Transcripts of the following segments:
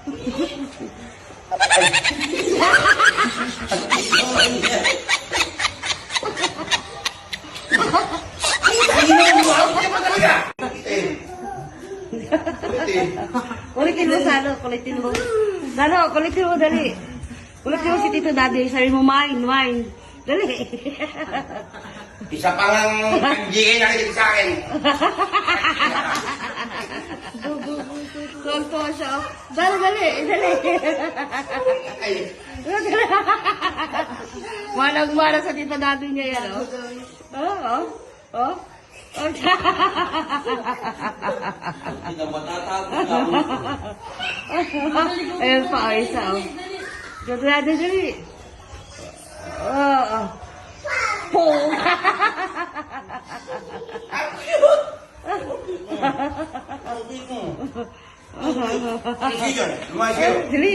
Kulitin mo, Sano. Kulitin mo. Sano, kulitin mo, dali. Kulitin mo si Tito Daddy. Sabi mo, mine. Dali. Isa pang GA na rin sa akin. Tuwag-tuwa siya. Dali. Manang-mana sa Tito Daddy niya yan, oh. Oh. Ayan pa, isa, oh. Tito Daddy, dali. Pong! Dali. Dali.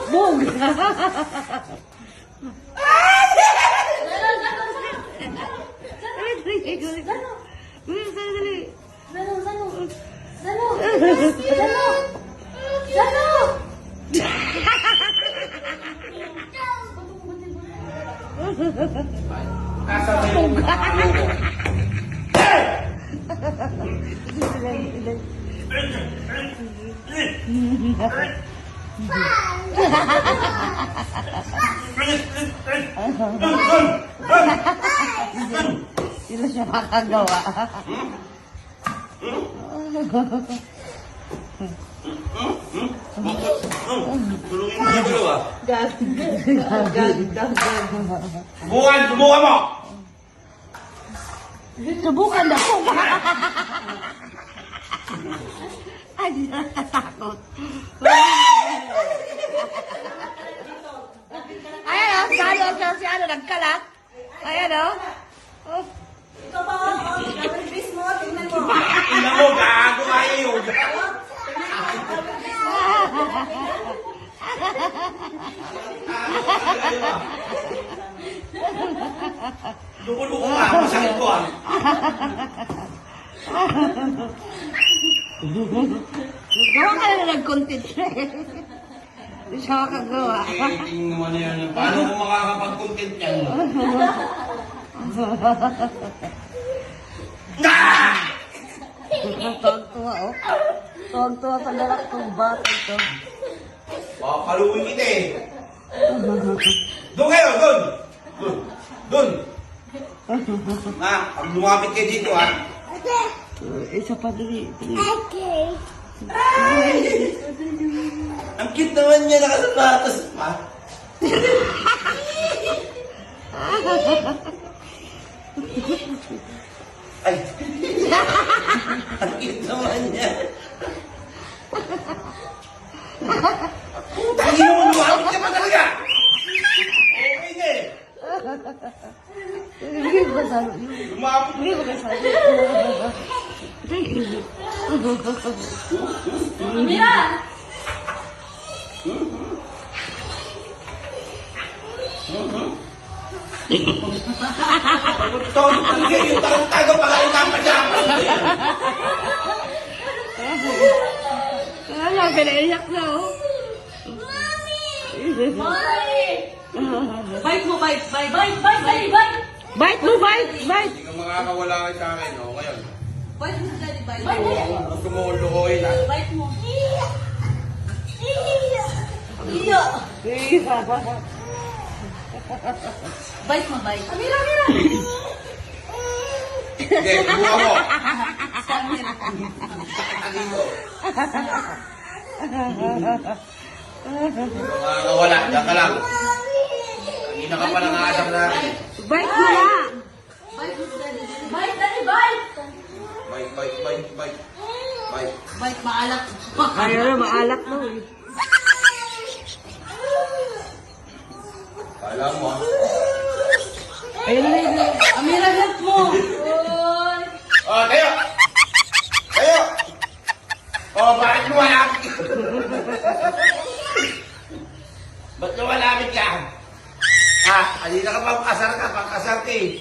Bong! Sila siya makagawa. Subukan mo! Subukan na po. Ay, di na natatakot. Ayan, si ano, nagkalat. Ayan, oh. Ito pa, double-face mo, tingnan mo. Tingnan mo, gago kayo. Luko-luko ka, masakit ko ah. Gawa ka na nag-content siya eh. Hindi siya makagawa. Tingnan naman yan. Paano ko makakapag-content yan? Tuwag-tuwa, oh. Tuwag-tuwa sa dalak kong bata ito. Papaluin kita eh. Doon kayo, doon. Doon. Ha, pag lumapit kayo dito ha. Isa pa dali. Ang cute naman niya, nakasapatos pa. Ay. Ang cute naman niya. Tangin mo, lumapit ka pa talaga. Okay na eh. Bigay ko sa Lumapit. Bigay ko sa Mira! Todo talaga yung tago pala unapan niya. Wala, pinaiyak na, oh. Bite mo, bite. Bite mo, bite. Hindi ka makakawala kayo sa akin, o ngayon. Bite mo, daddy, bite. Gusto mo lukoyin ha? Bite mo. Iyo. Bite mo, bite. Mira! Hindi, buka mo. Makakawala, diyan ka lang. Kanina ka pa nangasap na akin. Bite mo na. Bite mo, daddy. Bite, daddy, bite. Bite. Bite, maalak. Ayaw na, maalak mo, eh. Kala mo ha? Ayun na yun. Amira, help mo. Oy. Oh, tayo! Oh, bakit lumalapit ka? Ba't lumalapit ka? Ha? Kanina ka pa, pangkasar ka eh.